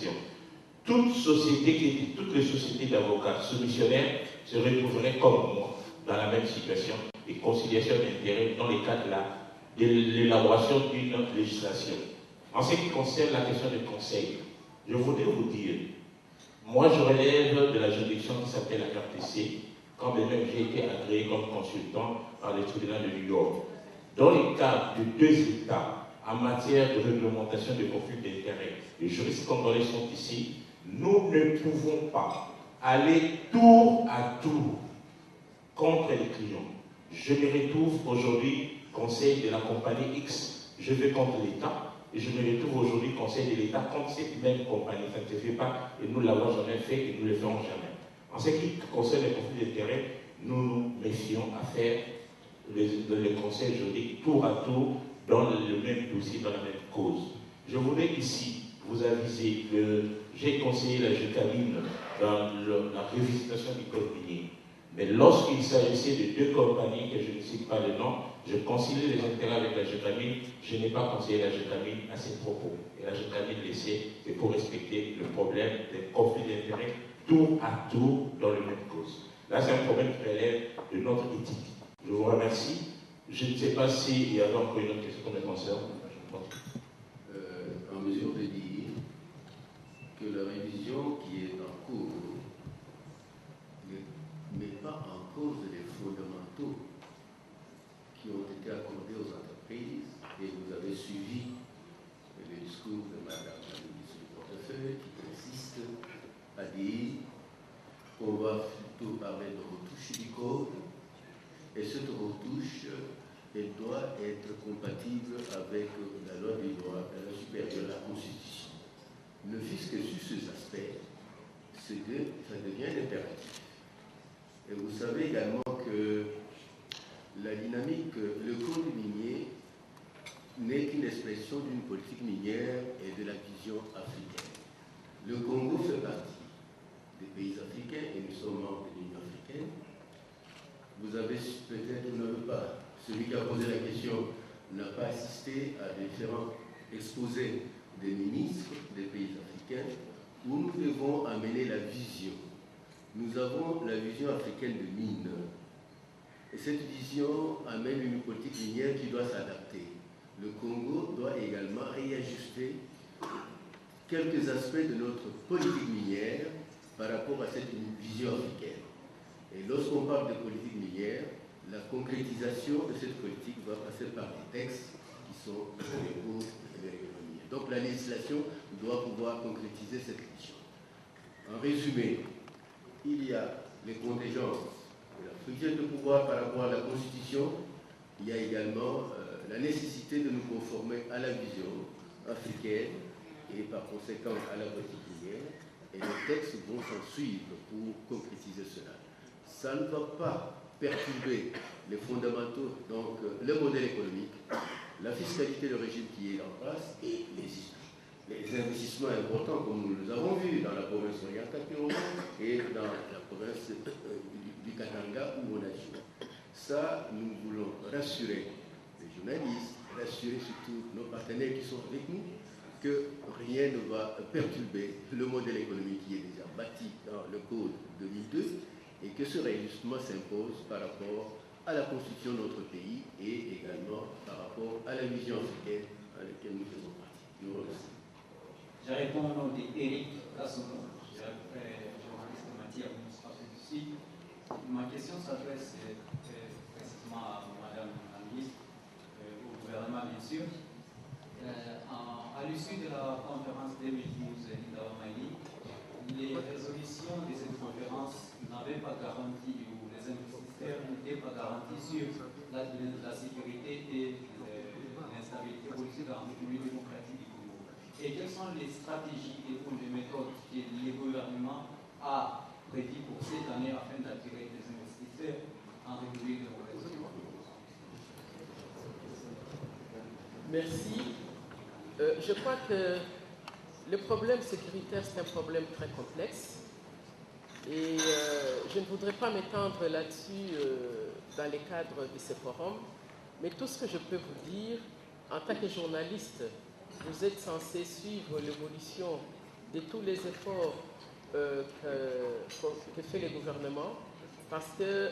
législation. Toutes les sociétés d'avocats soumissionnaires se retrouveraient comme moi dans la même situation et conciliation d'intérêts dans les cas de l'élaboration d'une législation. En ce qui concerne la question du conseil, je voudrais vous dire, moi je relève de la juridiction qui s'appelle la RTC, quand même j'ai été agréé comme consultant par le tribunal de New York. Dans les cas de deux États en matière de réglementation des conflits d'intérêts, les juristes congolais sont ici, nous ne pouvons pas aller tour à tour contre les clients. Je me retrouve aujourd'hui conseil de la compagnie X, je vais contre l'État, et je me retrouve aujourd'hui conseil de l'État contre cette même compagnie. Ça ne se fait pas, et nous ne l'avons jamais fait, et nous ne le ferons jamais. En ce qui concerne les conflits d'intérêts, nous nous méfions à faire le conseil juridique tour à tour dans le même dossier, dans la même cause. Je voudrais ici vous aviser que j'ai conseillé la JCAMIN dans la révisitation du code minier. Mais lorsqu'il s'agissait de deux compagnies, que je ne cite pas le nom, je conciliais les intérêts avec la JCAMIN, je n'ai pas conseillé la JCAMIN à ses propos. Et la JCAMIN laissait, c'est pour respecter le problème des conflits d'intérêts tour à tour dans le même cause. Là, c'est un problème qui relève de notre éthique. Je vous remercie. Je ne sais pas s'il y a encore une autre question pour mes concerts. En mesure de dire que la révision qui est en cours ne met pas en cause les fondamentaux qui ont été accordés aux entreprises, et vous avez suivi le discours de Mme la ministre du Portefeuille qui consiste à dire qu'on va plutôt parler de retouche du code, et cette retouche, elle doit être compatible avec la loi du droit supérieur, la Constitution. Ne fût-ce que sur ces aspects, c'est que ça devient impératif. Et vous savez également que la dynamique, le code minier n'est qu'une expression d'une politique minière et de la vision africaine. Le Congo fait partie des pays africains et nous sommes membres de l'Union africaine. Vous avez peut-être, vous n'avez pas, celui qui a posé la question n'a pas assisté à différents exposés des ministres des pays africains où nous devons amener la vision. Nous avons la vision africaine de mine. Et cette vision amène une politique minière qui doit s'adapter. Le Congo doit également réajuster quelques aspects de notre politique minière par rapport à cette vision africaine. Et lorsqu'on parle de politique minière, la concrétisation de cette politique va passer par des textes qui sont les cours et les règlements miniers. Donc la législation doit pouvoir concrétiser cette vision. En résumé, il y a les contingences de la friction de pouvoir par rapport à la Constitution. Il y a également la nécessité de nous conformer à la vision africaine et par conséquent à la politique minière. Et les textes vont s'en suivre pour concrétiser cela. Ça ne va pas perturber les fondamentaux, donc le modèle économique, la fiscalité de régime qui est en place et les investissements importants comme nous les avons vus dans la province orientale et dans la province du Katanga où on a joué. Ça, nous voulons rassurer les journalistes, rassurer surtout nos partenaires qui sont avec nous, que rien ne va perturber le modèle économique qui est déjà bâti dans le Code 2002 et que ce réajustement s'impose par rapport à la constitution de notre pays et également par rapport à la vision africaine à laquelle nous faisons partie. Je vous remercie. Je réponds au nom d'Éric Kassono, journaliste en matière d'administration du site. Ma question s'adresse précisément à Madame la ministre, au gouvernement bien sûr. À l'issue de la conférence 2012 d'Indawamali, les résolutions de cette conférence n'avaient pas garanti, ou les investisseurs n'étaient pas garantis sur la sécurité et l'instabilité politique dans la République démocratique du Congo. Et quelles sont les stratégies et les méthodes que le gouvernement a prévues pour cette année afin d'attirer des investisseurs en République démocratique du Congo? Merci. Je crois que le problème sécuritaire, c'est un problème très complexe et je ne voudrais pas m'étendre là-dessus dans les cadres de ce forum, mais tout ce que je peux vous dire, en tant que journaliste, vous êtes censé suivre l'évolution de tous les efforts que fait le gouvernement, parce que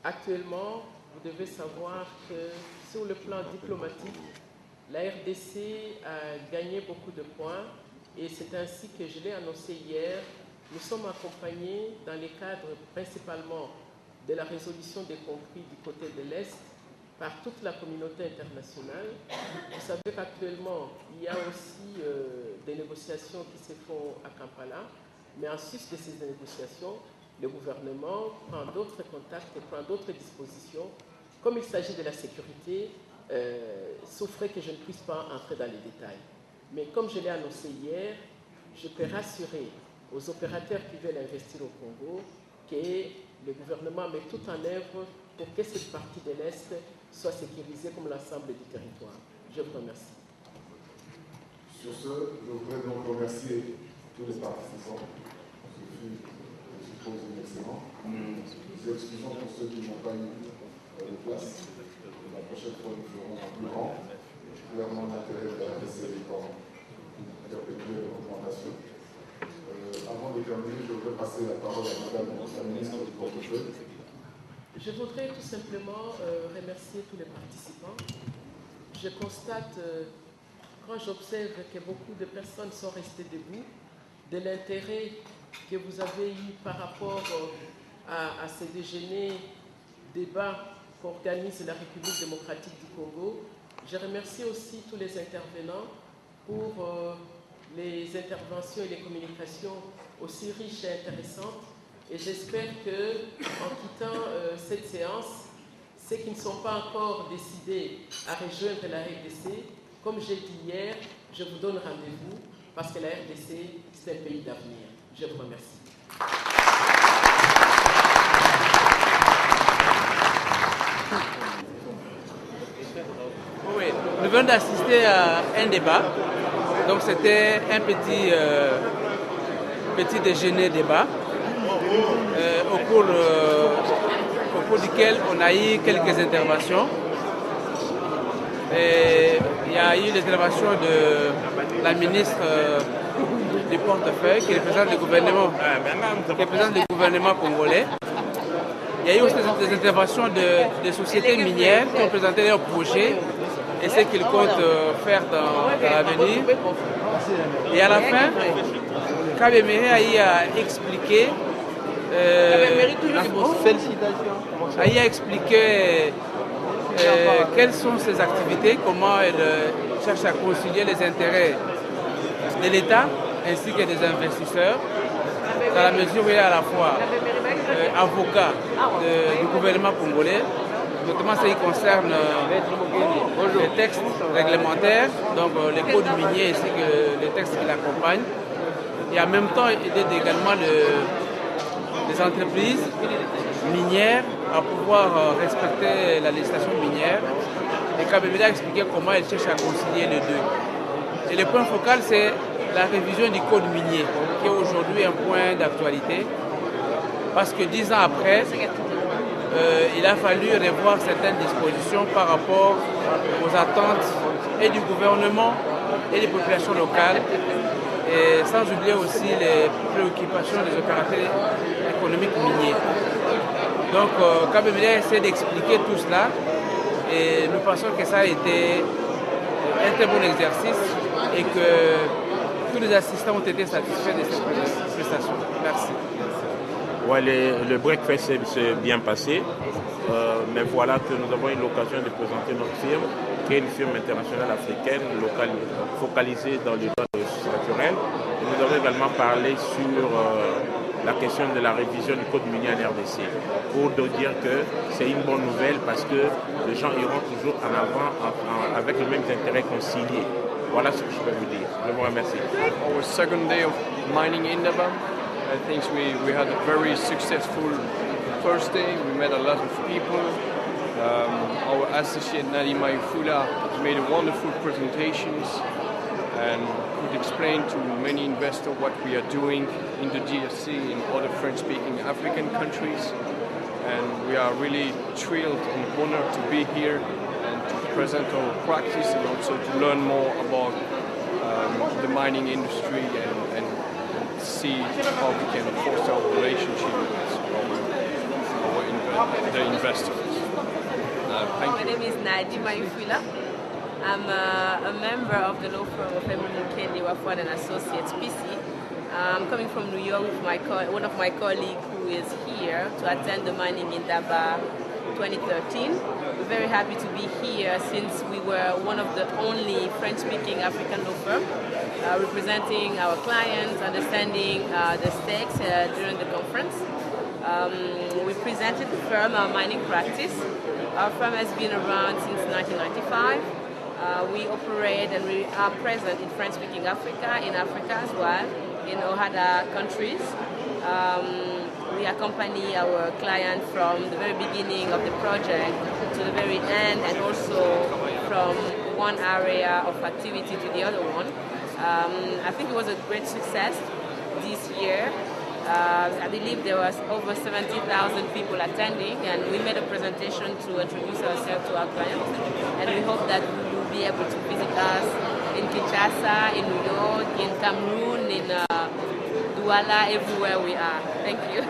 actuellement, vous devez savoir que sur le plan diplomatique, la RDC a gagné beaucoup de points et c'est ainsi que je l'ai annoncé hier. Nous sommes accompagnés dans les cadres principalement de la résolution des conflits du côté de l'Est par toute la communauté internationale. Vous savez qu'actuellement, il y a aussi des négociations qui se font à Kampala, mais en sus de ces négociations, le gouvernement prend d'autres contacts et prend d'autres dispositions. Comme il s'agit de la sécurité, souffrez que je ne puisse pas entrer dans les détails. Mais comme je l'ai annoncé hier, je peux rassurer aux opérateurs qui veulent investir au Congo que le gouvernement met tout en œuvre pour que cette partie de l'Est soit sécurisée comme l'ensemble du territoire. Je vous remercie. Sur ce, je voudrais donc remercier tous les participants. Ce fut, je suppose, excellent. Nous excusons pour ceux qui n'ont pas eu de place. La prochaine fois, nous ferons un plus grand. Clairement, l'intérêt de la RDC étant perpétuer les recommandations. Avant de terminer, je voudrais passer la parole à Madame la ministre du portefeuille. Je voudrais tout simplement remercier tous les participants. Je constate, quand j'observe que beaucoup de personnes sont restées debout, de l'intérêt que vous avez eu par rapport à ces déjeuners, débats qu'organise la République démocratique du Congo. Je remercie aussi tous les intervenants pour les interventions et les communications aussi riches et intéressantes. Et j'espère qu'en quittant cette séance, ceux qui ne sont pas encore décidés à rejoindre la RDC, comme j'ai dit hier, je vous donne rendez-vous parce que la RDC, c'est un pays d'avenir. Je vous remercie. Oui, nous venons d'assister à un débat. Donc c'était un petit déjeuner-débat au cours duquel on a eu quelques interventions. Et il y a eu l'intervention de la ministre du portefeuille qui représente le gouvernement congolais. Il y a eu aussi des interventions de sociétés minières qui ont présenté leurs projets et ce qu'ils comptent faire dans l'avenir. Et à la fin, Kabemere a expliqué quelles sont ses activités, comment elle cherche à concilier les intérêts de l'État ainsi que des investisseurs, dans la mesure où il est à la fois avocat du gouvernement congolais, notamment ce qui concerne les textes réglementaires, donc les codes miniers ainsi que les textes qui l'accompagnent. Et en même temps, il aide également les entreprises minières à pouvoir respecter la législation minière. Et Kabemere a expliqué comment elle cherche à concilier les deux. Et le point focal, c'est la révision du code minier, qui est aujourd'hui un point d'actualité. Parce que 10 ans après, il a fallu revoir certaines dispositions par rapport aux attentes et du gouvernement et des populations locales, et sans oublier aussi les préoccupations des opérateurs économiques miniers. Donc Kabemere essaie d'expliquer tout cela et nous pensons que ça a été un très bon exercice et que tous les assistants ont été satisfaits de cette prestation. Merci. Ouais, le breakfast s'est bien passé, mais voilà que nous avons eu l'occasion de présenter notre firme, qui est une firme internationale africaine focalisée dans les droits naturels. Et nous avons également parlé sur la question de la révision du code minier en RDC, pour dire que c'est une bonne nouvelle parce que les gens iront toujours en avant avec les mêmes intérêts conciliés. Voilà ce que je peux vous dire. Je vous remercie. Our second day of mining Indaba. I think we had a very successful first day. We met a lot of people. Our associate Nadima Ifula made wonderful presentations and could explain to many investors what we are doing in the DRC in other French-speaking African countries. And we are really thrilled and honored to be here and to present our practice and also to learn more about the mining industry and see how we can foster our relationship with the investors. Thank My you. name is Nadia Mayufila. I'm a member of the law firm of Emery Wafwan and Associates, PC. I'm coming from New York with one of my colleagues who is here to attend the Mining Indaba 2013. We're very happy to be here since we were one of the only French-speaking African law firm representing our clients, understanding the stakes during the conference. We presented the firm, our mining practice. Our firm has been around since 1995. We operate and we are present in French-speaking Africa, in Africa as well, in OHADA countries. We accompany our client from the very beginning of the project to the very end, and also from one area of activity to the other one. I think it was a great success this year. I believe there was over 70,000 people attending, and we made a presentation to introduce ourselves to our clients, and we hope that we will be able to visit us in Kinshasa, in New York, in Cameroon, in Douala, everywhere we are. Thank you.